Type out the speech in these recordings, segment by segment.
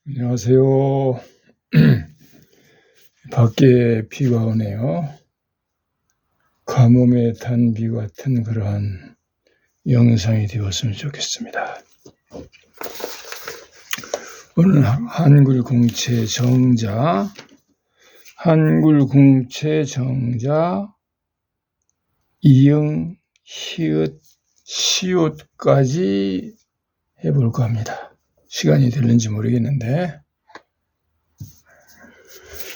안녕하세요. 밖에 비가 오네요. 가뭄에 탄 비 같은 그러한 영상이 되었으면 좋겠습니다. 오늘 한글공채 정자, 이응, 히읗, 시옷까지 해볼까 합니다. 시간이 될는지 모르겠는데,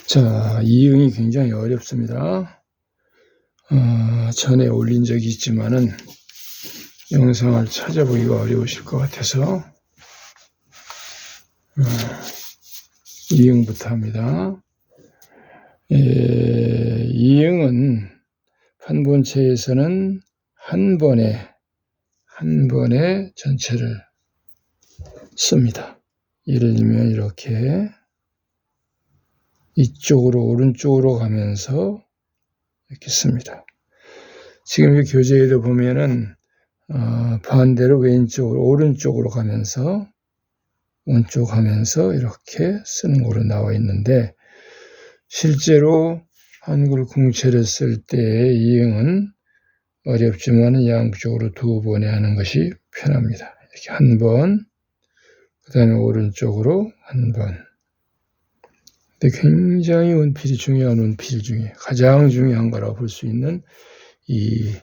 자, 이응이 굉장히 어렵습니다. 전에 올린 적이 있지만은 영상을 찾아보기가 어려우실 것 같아서 이응부터 합니다. 이응은 판본체에서는 한 번에 전체를 씁니다. 예를 들면 이렇게 이쪽으로 오른쪽으로 가면서 이렇게 씁니다. 지금 이 교재에도 보면은 반대로 왼쪽으로 오른쪽으로 가면서 이렇게 쓰는 걸로 나와 있는데, 실제로 한글 공채를 쓸 때 이응은 어렵지만 양쪽으로 두 번에 하는 것이 편합니다. 이렇게 한 번, 그 다음에 오른쪽으로 한 번. 근데 굉장히 운필이 중요한 운필 중에 가장 중요한 거라고 볼 수 있는 이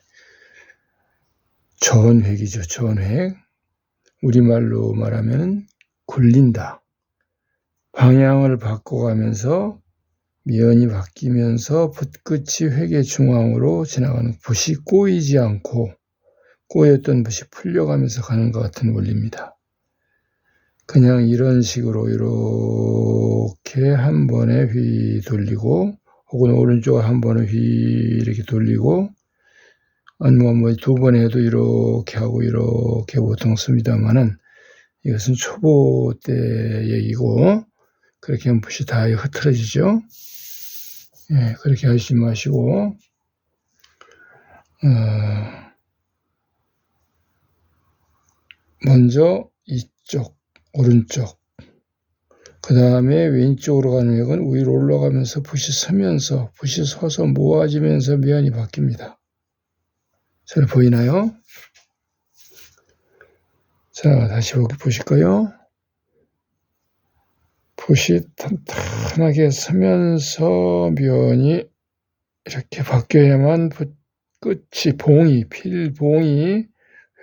전획이죠. 전획. 우리말로 말하면 굴린다. 방향을 바꿔가면서 면이 바뀌면서 붓끝이 획의 중앙으로 지나가는, 붓이 꼬이지 않고 꼬였던 붓이 풀려가면서 가는 것 같은 원리입니다. 그냥 이런 식으로 이렇게 한 번에 휘 돌리고, 혹은 오른쪽을 한 번에 휘 이렇게 돌리고, 아니면 두 번 해도 이렇게 하고 이렇게 보통 씁니다만은, 이것은 초보 때 얘기고, 그렇게 하면 붓이 다 흐트러지죠. 예, 그렇게 하시지 마시고, 먼저 이쪽, 오른쪽, 그 다음에 왼쪽으로 가는 획은 위로 올라가면서 붓이 서서 모아지면서 면이 바뀝니다. 잘 보이나요? 자, 다시 보실까요? 붓이 탄탄하게 서면서 면이 이렇게 바뀌어야만 붓끝이 필봉이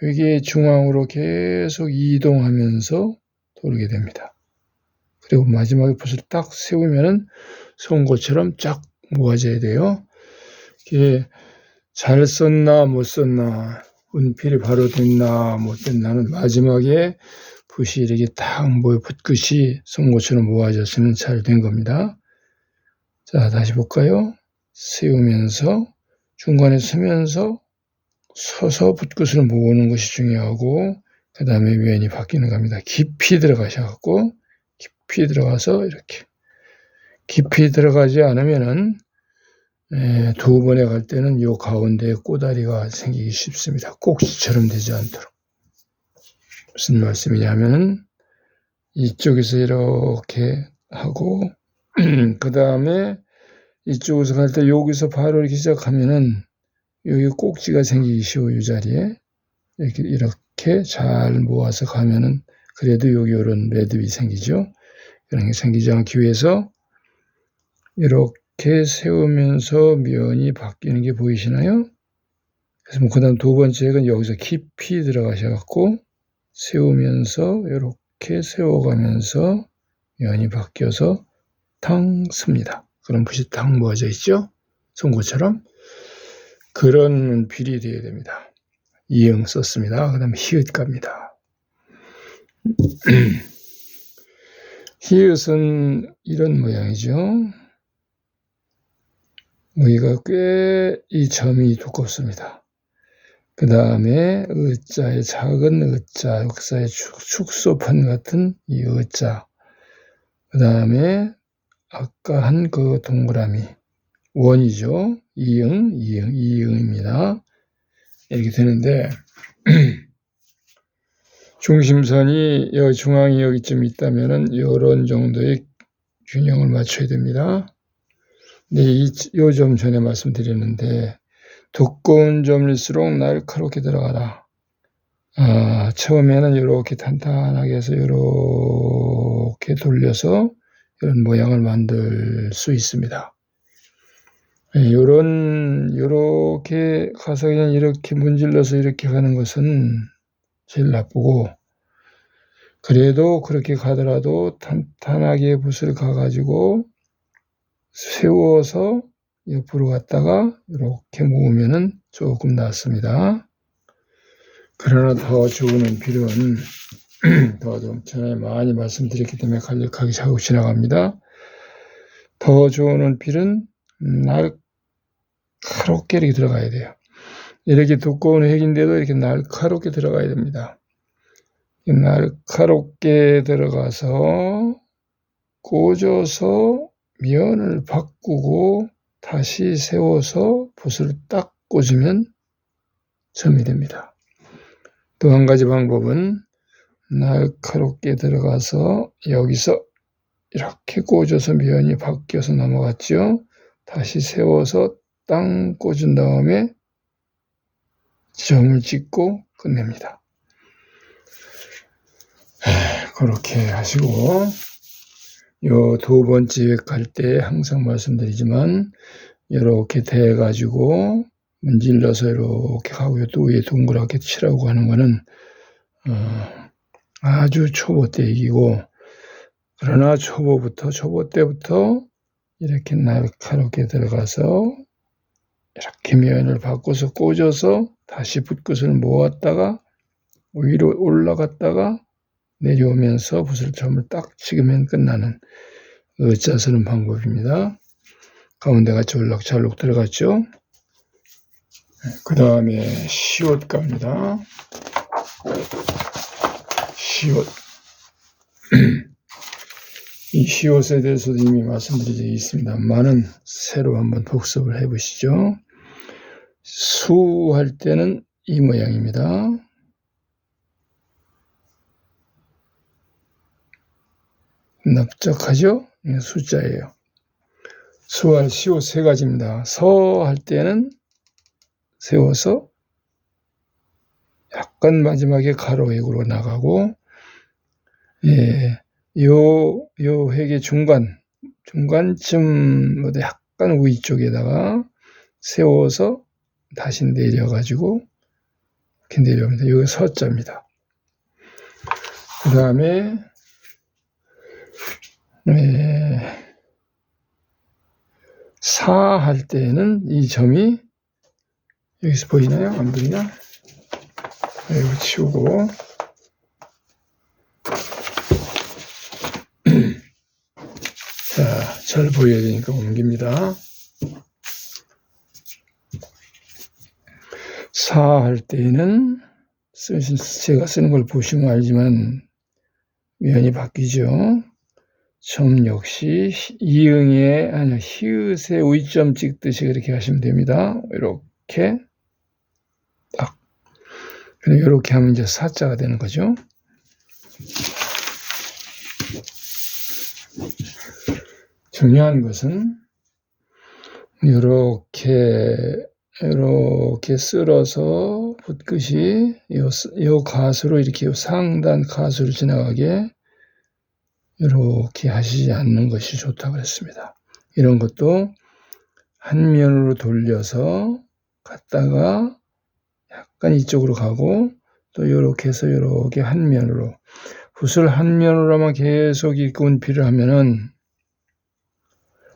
획의 중앙으로 계속 이동하면서 돌게 됩니다. 그리고 마지막에 붓을 딱 세우면은 송곳처럼 쫙 모아져야 돼요. 이게 잘 썼나 못 썼나, 운필이 바로 됐나 못 됐나는 마지막에 붓이 이렇게 딱 붓끝이 송곳처럼 모아졌으면 잘 된 겁니다. 자, 다시 볼까요? 세우면서 중간에 서면서 서서 붓끝을 모으는 것이 중요하고, 그 다음에 면이 바뀌는 겁니다. 깊이 들어가셔갖고, 깊이 들어가서 이렇게. 깊이 들어가지 않으면은 두 번에 갈 때는 이 가운데에 꼬다리가 생기기 쉽습니다. 꼭지처럼 되지 않도록. 무슨 말씀이냐면은 이쪽에서 이렇게 하고 그 다음에 이쪽에서 갈 때 여기서 바로 이렇게 시작하면은 여기 꼭지가 생기기 쉬워요. 이 자리에 이렇게 잘 모아서 가면은 그래도 여기 이런 매듭이 생기죠. 그런 게 생기지 않기 위해서 이렇게 세우면서 면이 바뀌는 게 보이시나요? 그래서 그 다음 두 번째는 여기서 깊이 들어가셔갖고 세우면서 이렇게 세워가면서 면이 바뀌어서 탕 씁니다. 그럼 붓이 탁 모아져 있죠? 송곳처럼. 그런 필이 되어야 됩니다. 이응 썼습니다. 그 다음에 히읗 갑니다. 히읗은 이런 모양이죠. 여기가 꽤 이 점이 두껍습니다. 그 다음에 의자의 작은 의자, 역사의 축소판 같은 이 의자, 그 다음에 아까 한 그 동그라미 원이죠. 이응입니다. 이렇게 되는데 중심선이 중앙이 여기쯤 있다면은 이런 정도의 균형을 맞춰야 됩니다. 네, 요 점 전에 말씀드렸는데 두꺼운 점일수록 날카롭게 들어가라. 처음에는 이렇게 탄탄하게 해서 이렇게 돌려서 이런 모양을 만들 수 있습니다. 요렇게 가서 그냥 이렇게 문질러서 이렇게 가는 것은 제일 나쁘고, 그래도 그렇게 가더라도 탄탄하게 붓을 가가지고 세워서 옆으로 갔다가 이렇게 모으면은 조금 낫습니다. 그러나 더 좋은 필은 더 좀 전에 많이 말씀드렸기 때문에 간략하게 자꾸 지나갑니다. 더 좋은 필은 날카롭게 이렇게 들어가야 돼요. 이렇게 두꺼운 획인데도 이렇게 날카롭게 들어가야 됩니다. 날카롭게 들어가서 꽂아서 면을 바꾸고 다시 세워서 붓을 딱 꽂으면 점이 됩니다. 또 한 가지 방법은 날카롭게 들어가서 여기서 이렇게 꽂아서 면이 바뀌어서 넘어갔죠. 다시 세워서 땅 꽂은 다음에 점을 찍고 끝냅니다. 그렇게 하시고, 요 두 번째 획 할 때 항상 말씀드리지만 이렇게 대가지고 문질러서 이렇게 하고요. 또 위에 동그랗게 칠하고 하는 거는 아주 초보 때 얘기고, 그러나 초보 때부터 이렇게 날카롭게 들어가서 이렇게 면을 바꿔서 꽂아서 다시 붓끝을 모았다가 위로 올라갔다가 내려오면서 붓을 점을 딱 찍으면 끝나는 의자 서는 방법입니다. 가운데가 졸락잘록 들어갔죠. 그 다음에 시옷 갑니다. 시옷. 이 시옷에 대해서도 이미 말씀드린 적이 있습니다만은 새로 한번 복습을 해보시죠. 수할 때는 이 모양입니다. 납작하죠? 숫자예요. 수할 시옷 세 가지입니다. 서 할 때는 세워서 약간 마지막에 가로획으로 나가고, 요 획의 중간쯤 약간 위쪽에다가 세워서 다시 내려가지고 이렇게 내려옵니다. 여기 서자입니다. 그 다음에 사 할 때는 이 점이 여기서 보이나요? 안 보이나? 이거 치우고 자, 잘 보여야 되니까 옮깁니다. 사 할 때는 제가 쓰는 걸 보시면 알지만 면이 바뀌죠. 점 역시 히읗에 위점 찍듯이 그렇게 하시면 됩니다. 이렇게 딱. 그리고 이렇게 하면 이제 사자가 되는 거죠. 중요한 것은 이렇게 쓸어서 붓끝이 요 가수로 이렇게 상단 가수로 지나가게 이렇게 하시지 않는 것이 좋다고 했습니다. 이런 것도 한 면으로 돌려서 갔다가 약간 이쪽으로 가고 또 이렇게 해서 이렇게 한 면으로 붓을 한 면으로만 계속 이렇게 운필을 하면은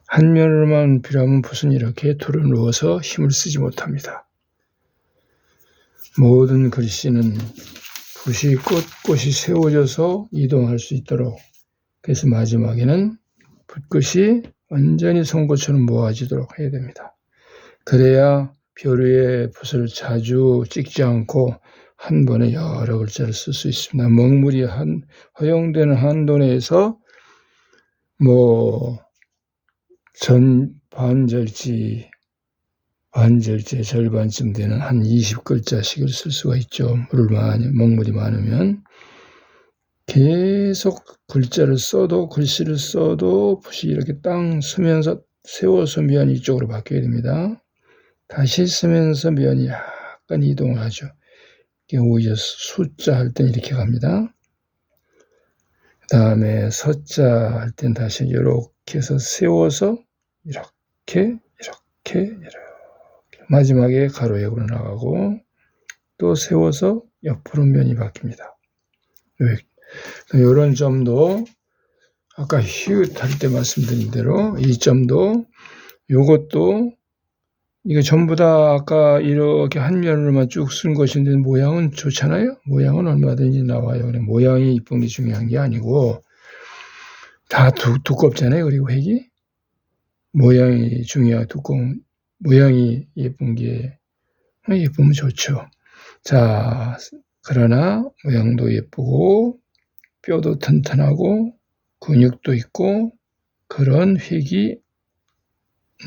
한 면으로만 필요하면 붓은 이렇게 툴을 누워서 힘을 쓰지 못합니다. 모든 글씨는 붓이 꼿꼿이 세워져서 이동할 수 있도록, 그래서 마지막에는 붓끝이 완전히 송곳처럼 모아지도록 해야 됩니다. 그래야 벼루에 붓을 자주 찍지 않고 한 번에 여러 글자를 쓸 수 있습니다. 먹물이 허용되는 한도 내에서 반절지 절반쯤 되는 한 20글자씩을 쓸 수가 있죠. 먹물이 많으면. 계속 글자를 써도 글씨를 써도 붓이 이렇게 땅 쓰면서 세워서 면이 이쪽으로 바뀌어야 됩니다. 다시 쓰면서 면이 약간 이동을 하죠. 이게 오히려 숫자 할 땐 이렇게 갑니다. 그 다음에 서자 할 땐 다시 이렇게 해서 세워서 이렇게 마지막에 가로역으로 나가고 또 세워서 옆으로 면이 바뀝니다. 이런 점도 아까 히읗 할 때 말씀드린 대로 이 점도 요것도 이거 전부 다 아까 이렇게 한 면으로만 쭉 쓴 것인데 모양은 좋잖아요. 모양은 얼마든지 나와요. 모양이 이쁜 게 중요한 게 아니고 다 두껍잖아요. 그리고 획이 모양이 중요하고 두꺼운 모양이 예쁜 게 예쁘면 좋죠. 자, 그러나 모양도 예쁘고 뼈도 튼튼하고 근육도 있고 그런 획이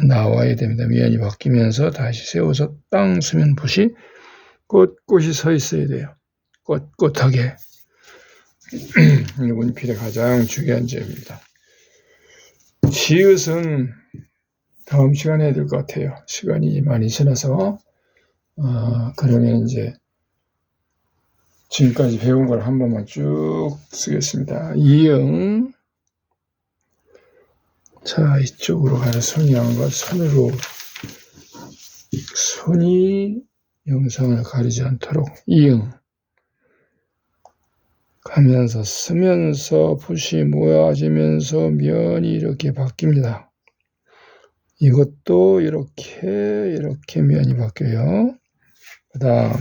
나와야 됩니다. 면이 바뀌면서 다시 세워서 땅 쓰면 붓이 꼿꼿이 서 있어야 돼요. 꼿꼿하게. 이건 필의 가장 중요한 점입니다. 지읒은 다음 시간에 해야 될 것 같아요. 시간이 많이 지나서 그러면 이제 지금까지 배운 걸 한 번만 쭉 쓰겠습니다. 이응. 자, 이쪽으로 가는 손이 한 것, 손이 영상을 가리지 않도록 이응. 가면서 쓰면서 붓이 모아지면서 면이 이렇게 바뀝니다. 이것도 이렇게 면이 바뀌어요. 그 다음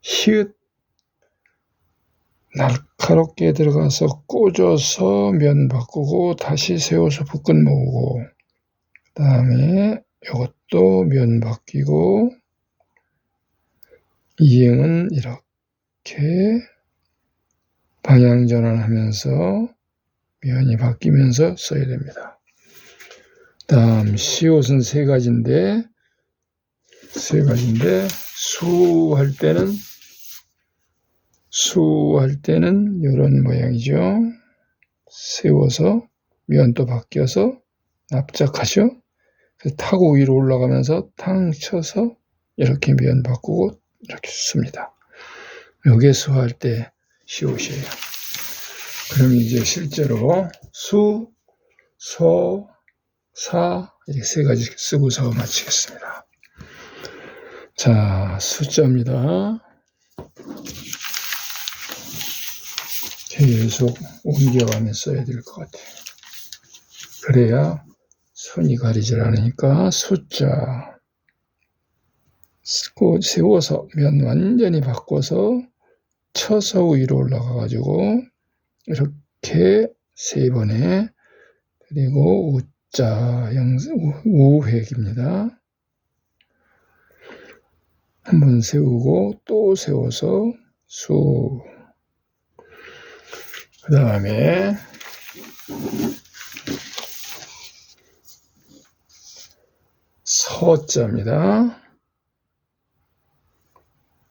히읗 날카롭게 들어가서 꽂아서 면 바꾸고 다시 세워서 붓끝 모으고 그 다음에 이것도 면 바뀌고 이행은 이렇게 방향 전환하면서 면이 바뀌면서 써야 됩니다. 다음 시옷은 세 가지인데 수할 때는 이런 모양이죠. 세워서 면도 바뀌어서 납작하죠. 그래서 타고 위로 올라가면서 탕 쳐서 이렇게 면 바꾸고 이렇게 씁니다. 이게 수할 때 시옷이에요. 그럼 이제 실제로 수, 소, 사 이렇게 세 가지 쓰고서 마치겠습니다. 자, 숫자입니다. 계속 옮겨가면서 써야 될 것 같아요. 그래야 손이 가리질 않으니까 숫자 세워서 면 완전히 바꿔서 쳐서 위로 올라가가지고 이렇게 세 번에 그리고 우자 우획입니다. 한번 세우고 또 세워서 수 그 다음에 서자입니다.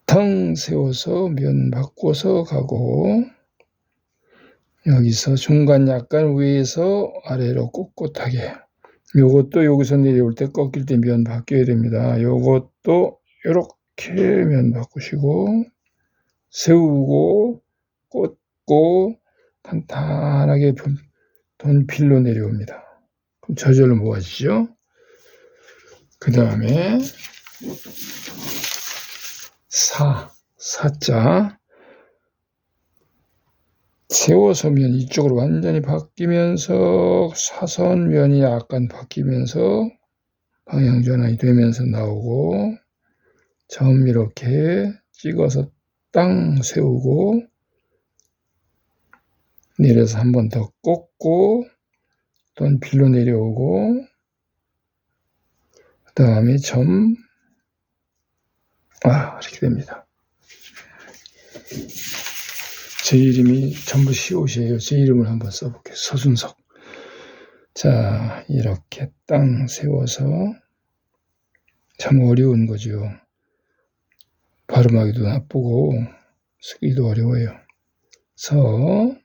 덩 세워서 면 바꿔서 가고 여기서 중간 약간 위에서 아래로 꼿꼿하게 요것도 여기서 내려올 때 꺾일 때 면 바뀌어야 됩니다. 요것도 이렇게 면 바꾸시고 세우고 꽂고 탄탄하게 돈필로 내려옵니다. 그럼 저절로 모아지죠. 그 다음에 사자 세워서 면 이쪽으로 완전히 바뀌면서 사선 면이 약간 바뀌면서 방향 전환이 되면서 나오고 점 이렇게 찍어서 땅 세우고 내려서 한 번 더 꽂고 돈 빌로 내려오고 그 다음에 점 이렇게 됩니다. 제 이름이 전부 시옷이에요. 제 이름을 한번 써볼게요. 서준석. 자, 이렇게 땅 세워서 참 어려운 거죠. 발음하기도 나쁘고 쓰기도 어려워요. 서,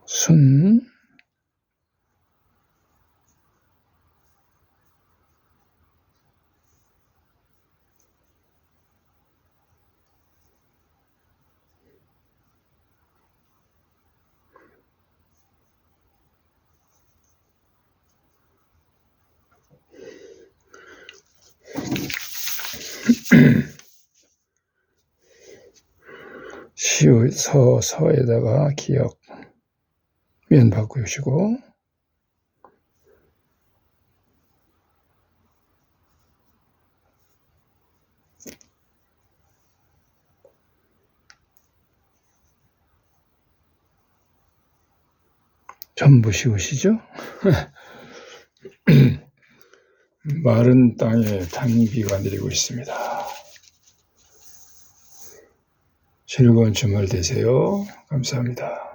순, 시우, 서에다가 기역, 면 바꾸시고, 전부 씌우시죠? 마른 땅에 단비가 내리고 있습니다. 즐거운 주말 되세요. 감사합니다.